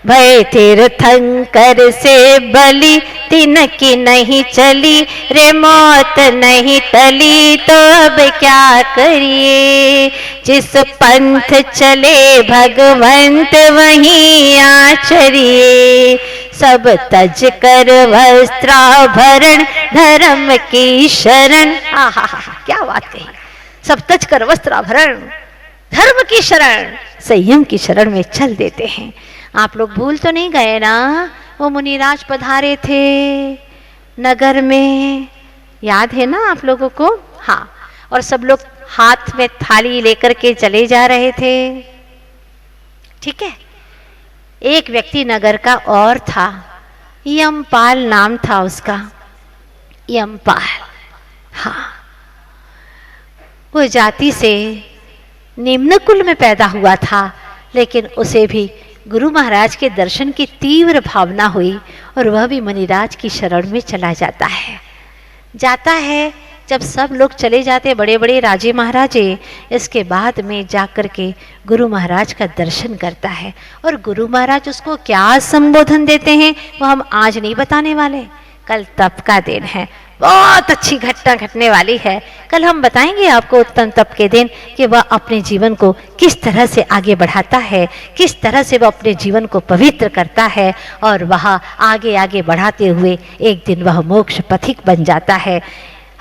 भय तीर्थंकर से बलि तिनकी नहीं चली, रे मौत नहीं टली तो अब क्या करिए। जिस पंथ चले भगवंत वहीं आचरिए। सब तज कर वस्त्राभरण धर्म की शरण। आहा, क्या बात कही। सब तज कर वस्त्राभरण धर्म की शरण, संयम की शरण में चल देते हैं। आप लोग भूल तो नहीं गए ना, वो मुनिराज पधारे थे नगर में, याद है ना आप लोगों को? हाँ, और सब लोग हाथ में थाली लेकर के चले जा रहे थे। ठीक है, एक व्यक्ति नगर का और था, यमपाल नाम था उसका, यमपाल। हाँ, वो जाति से निम्न कुल में पैदा हुआ था, लेकिन उसे भी गुरु महाराज के दर्शन की तीव्र भावना हुई और वह भी मुनिराज की शरण में चला जाता है। जब सब लोग चले जाते, बड़े बड़े राजे महाराजे, इसके बाद में जाकर के गुरु महाराज का दर्शन करता है। और गुरु महाराज उसको क्या संबोधन देते हैं वो हम आज नहीं बताने वाले, कल तप का दिन है, बहुत अच्छी घटना घटने वाली है। कल हम बताएंगे आपको उत्तम तप के दिन कि वह अपने जीवन को किस तरह से आगे बढ़ाता है, किस तरह से वह अपने जीवन को पवित्र करता है और वह आगे आगे बढ़ाते हुए एक दिन वह मोक्ष पथिक बन जाता है।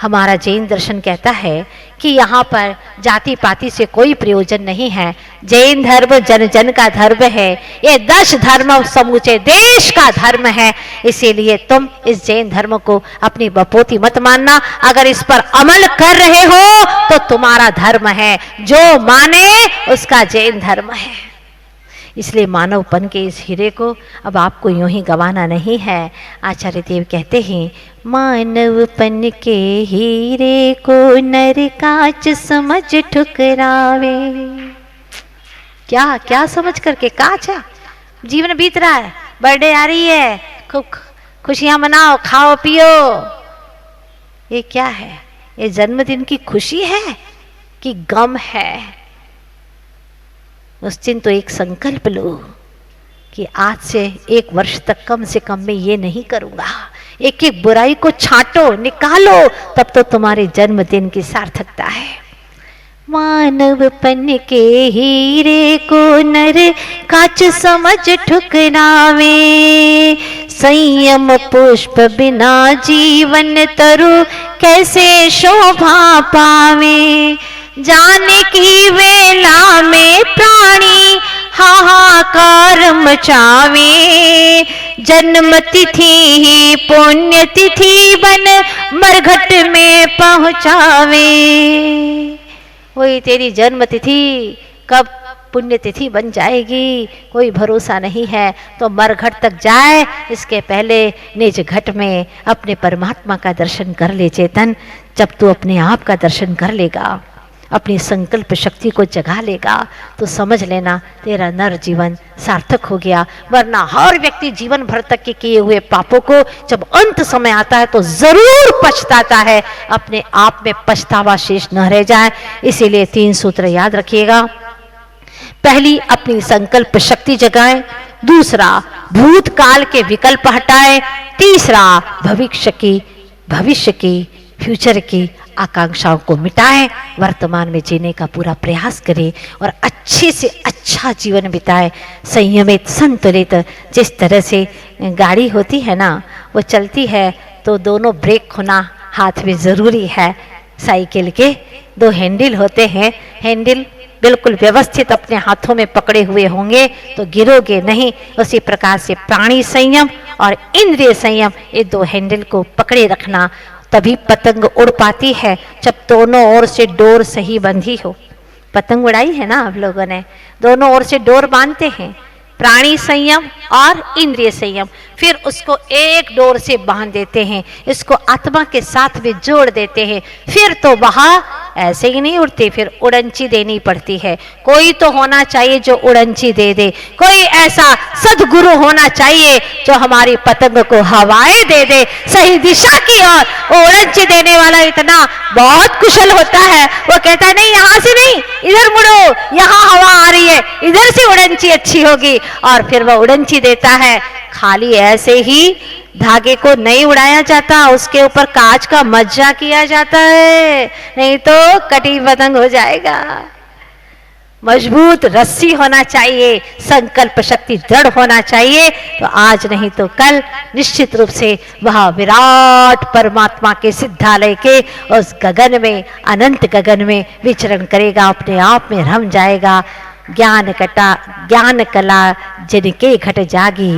हमारा जैन दर्शन कहता है कि यहाँ पर जाति पाति से कोई प्रयोजन नहीं है। जैन धर्म जन जन का धर्म है, ये 10 धर्म समूचे देश का धर्म है। इसीलिए तुम इस जैन धर्म को अपनी बपोती मत मानना। अगर इस पर अमल कर रहे हो तो तुम्हारा धर्म है, जो माने उसका जैन धर्म है। इसलिए मानवपन के इस हीरे को अब आपको यूं ही गंवाना नहीं है। आचार्य देव कहते हैं, मानवपन के हीरे को नर कांच समझ ठुकरावे। क्या क्या समझ करके? कांच है, जीवन बीत रहा है, बर्थडे आ रही है, खूब खुशियां मनाओ, खाओ पियो। ये क्या है? ये जन्मदिन की खुशी है कि गम है? उस दिन तो एक संकल्प लो कि आज से 1 वर्ष तक कम से कम मैं ये नहीं करूंगा। एक एक बुराई को छांटो, निकालो, तब तो तुम्हारे जन्मदिन की सार्थकता है। मानवपन के हीरे को नर कांच समझ ठुकरावे, संयम पुष्प बिना जीवन तरु कैसे शोभा पावे। जाने की वेला में प्राणी हाहाकार मचावे, जन्म तिथि ही पुण्य तिथि बन मरघट में पहुंचावे। वही तेरी जन्म तिथि कब पुण्यतिथि बन जाएगी कोई भरोसा नहीं है। तो मरघट तक जाए इसके पहले निज घट में अपने परमात्मा का दर्शन कर ले चेतन। जब तू अपने आप का दर्शन कर लेगा, अपनी संकल्प शक्ति को जगा लेगा, तो समझ लेना तेरा नर जीवन सार्थक हो गया। वरना हर व्यक्ति जीवन भर तक के किए हुए पापों को जब अंत समय आता है तो जरूर पछताता है, अपने आप में पछतावा शेष न रह जाए। इसीलिए 3 सूत्र याद रखिएगा। पहली, अपनी संकल्प शक्ति जगाएं। दूसरा, भूतकाल के विकल्प हटाएं। तीसरा, भविष्य की फ्यूचर की आकांक्षाओं को मिटाएं, वर्तमान में जीने का पूरा प्रयास करें और अच्छे से अच्छा जीवन बिताएं। संयमित, संतुलित। जिस तरह से गाड़ी होती है ना, वो चलती है तो दोनों ब्रेक होना हाथ में ज़रूरी है। साइकिल के 2 हैंडल होते हैं, हैंडल बिल्कुल व्यवस्थित अपने हाथों में पकड़े हुए होंगे तो गिरोगे नहीं। उसी प्रकार से प्राणी संयम और इंद्रिय संयम, ये 2 हैंडल को पकड़े रखना, तभी पतंग उड़ पाती है जब दोनों ओर से डोर सही बंधी हो। पतंग उड़ाई है ना आप लोगों ने, दोनों ओर से डोर बांधते हैं, प्राणी संयम और इंद्रिय संयम, फिर उसको एक डोर से बांध देते हैं, इसको आत्मा के साथ में जोड़ देते हैं। फिर तो वहां ऐसे ही नहीं उड़ती, फिर उड़ंची देनी पड़ती है। कोई तो होना चाहिए जो उड़ंची दे दे, कोई ऐसा सदगुरु होना चाहिए जो हमारी पतंग को हवाएं दे दे सही दिशा की ओर। उड़ंची देने वाला इतना बहुत कुशल होता है, वो कहता है नहीं यहाँ से नहीं, इधर मुड़ो, यहाँ हवा आ रही है, इधर से उड़ंची अच्छी होगी, और फिर वह उड़ंची देता है। खाली ऐसे ही धागे को नहीं उड़ाया जाता, उसके ऊपर कांच का मज्जा किया जाता है, नहीं तो कटी पतंग हो जाएगा। मजबूत रस्सी होना चाहिए, संकल्प शक्ति दृढ़ होना चाहिए, तो आज नहीं तो कल निश्चित रूप से वह विराट परमात्मा के सिद्धालय के उस गगन में, अनंत गगन में विचरण करेगा, अपने आप में रम जाएगा। ज्ञान कला जिनके घट जागी,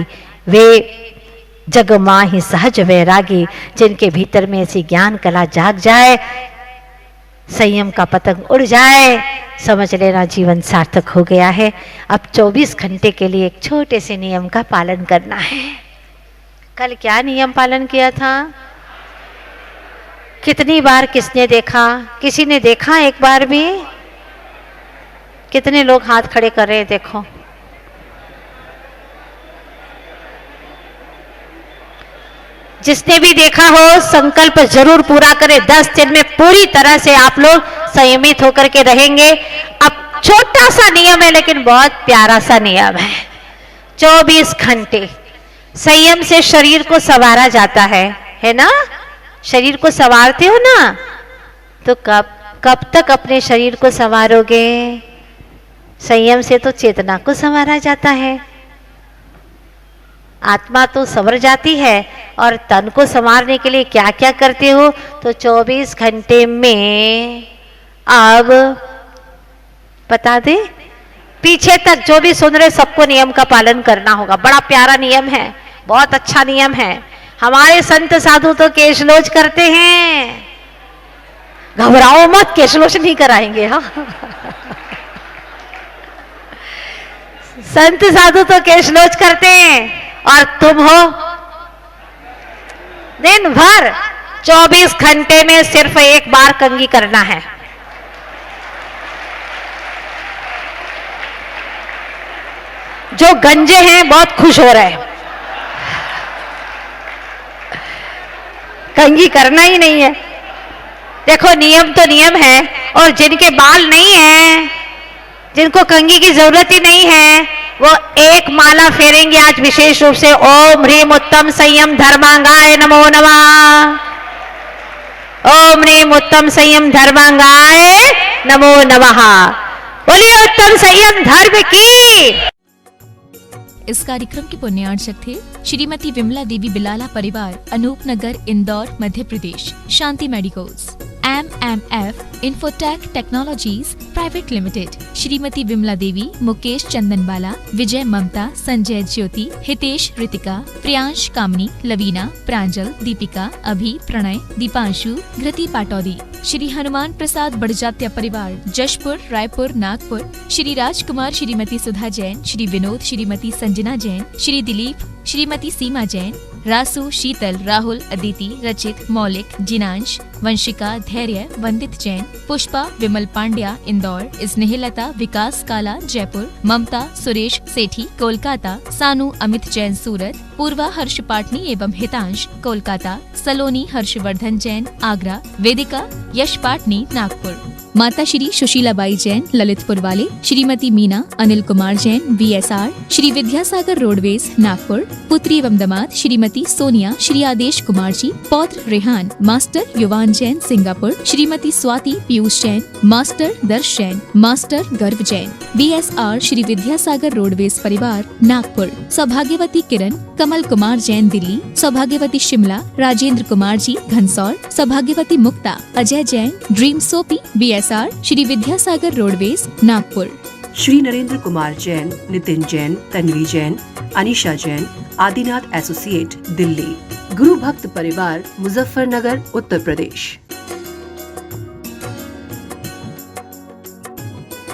वे जग माहि सहज वैरागी। जिनके भीतर में ऐसी ज्ञान कला जाग जाए, संयम का पतंग उड़ जाए, समझ लेना जीवन सार्थक हो गया है। अब 24 घंटे के लिए एक छोटे से नियम का पालन करना है। कल क्या नियम पालन किया था? कितनी बार किसने देखा? किसी ने देखा एक बार भी? कितने लोग हाथ खड़े कर रहे हैं? देखो, जिसने भी देखा हो संकल्प जरूर पूरा करें। 10 दिन में पूरी तरह से आप लोग संयमित होकर के रहेंगे। अब छोटा सा नियम है लेकिन बहुत प्यारा सा नियम है। 24 घंटे संयम से शरीर को संवारा जाता है ना? शरीर को संवारते हो ना, तो कब तक अपने शरीर को संवारोगे? संयम से तो चेतना को संवारा जाता है, आत्मा तो संवर जाती है। और तन को संवारने के लिए क्या क्या करते हो? तो 24 घंटे में अब बता दे, पीछे तक जो भी सुन रहे सबको नियम का पालन करना होगा। बड़ा प्यारा नियम है, बहुत अच्छा नियम है। हमारे संत साधु तो केशलोच करते हैं, घबराओ मत, केशलोच नहीं कराएंगे। हाँ संत साधु तो केशलोच करते हैं, और तुम हो दिन भर 24 घंटे में सिर्फ एक बार कंघी करना है। जो गंजे हैं बहुत खुश हो रहे हैं, कंघी करना ही नहीं है। देखो नियम तो नियम है, और जिनके बाल नहीं है, जिनको कंघी की जरूरत ही नहीं है, वो एक माला फेरेंगे आज विशेष रूप से। ओम ह्रीम उत्तम संयम धर्मांगाय नमो नमः। ओम ह्रीम उत्तम संयम धर्मांगाय नमो नमः। बोलिए उत्तम संयम धर्म की। इस कार्यक्रम के पुण्यार्चक थे श्रीमती विमला देवी बिलाला परिवार, Anupnagar, Indore, Madhya Pradesh. Shanti Medicals, MMF Infotech Technologies Private Limited. Shrimati Vimla Devi, Mukesh Chandanbala, Vijay Mamta, Sanjay Jyoti, Hitesh Ritika, Priyansh Kamni, Lavina, Pranjal, Deepika, Abhi, Pranay, Deepanshu, घृति Pataudi. Shri Hanuman Prasad Barjatya परिवार, जशपुर, रायपुर, नागपुर। श्री राजकुमार, श्रीमती सुधा जैन, श्री विनोद, श्रीमती संजना जैन, श्री दिलीप, श्रीमती सीमा जैन, रासु, शीतल, राहुल, अदिति, रचित, मौलिक, जिनांश, वंशिका, धैर्य, वंदित जैन, पुष्पा, विमल पांड्या, इंदौर, स्नेहलता, विकास काला, जयपुर, ममता, सुरेश सेठी, कोलकाता, सानू, अमित जैन, सूरत, पूर्वा, हर्ष पाटनी एवं हितांश, कोलकाता, सलोनी, हर्षवर्धन जैन, आगरा, वेदिका, यश पाटनी, नागपुर। माता श्री सुशीलाबाई जैन, ललितपुर वाले, श्रीमती मीना, अनिल कुमार जैन, VSR, श्री विद्यासागर रोडवेज, नागपुर। पुत्री एवं दामाद श्रीमती सोनिया, श्री आदेश कुमार जी, पौत्र रेहान, मास्टर युवान जैन, सिंगापुर। श्रीमती स्वाति पीयूष जैन, मास्टर दर्श जैन, मास्टर गर्व जैन, VSR, श्री विद्यासागर रोडवेज परिवार, नागपुर। सौभाग्यवती किरण, कमल कुमार जैन, दिल्ली। सौभाग्यवती शिमला, राजेंद्र कुमार जी, घनसौर। सौभाग्यवती Mukta, Ajay Jain, Dream Soapy, VSR, Shri Vidyasagar Roadways, Nagpur. Shri Narendra Kumar Jain, Nitin Jain, Tanvi Jain, Anisha Jain, Adinath Associate, Delhi. गुरु भक्त परिवार, मुजफ्फरनगर, उत्तर प्रदेश।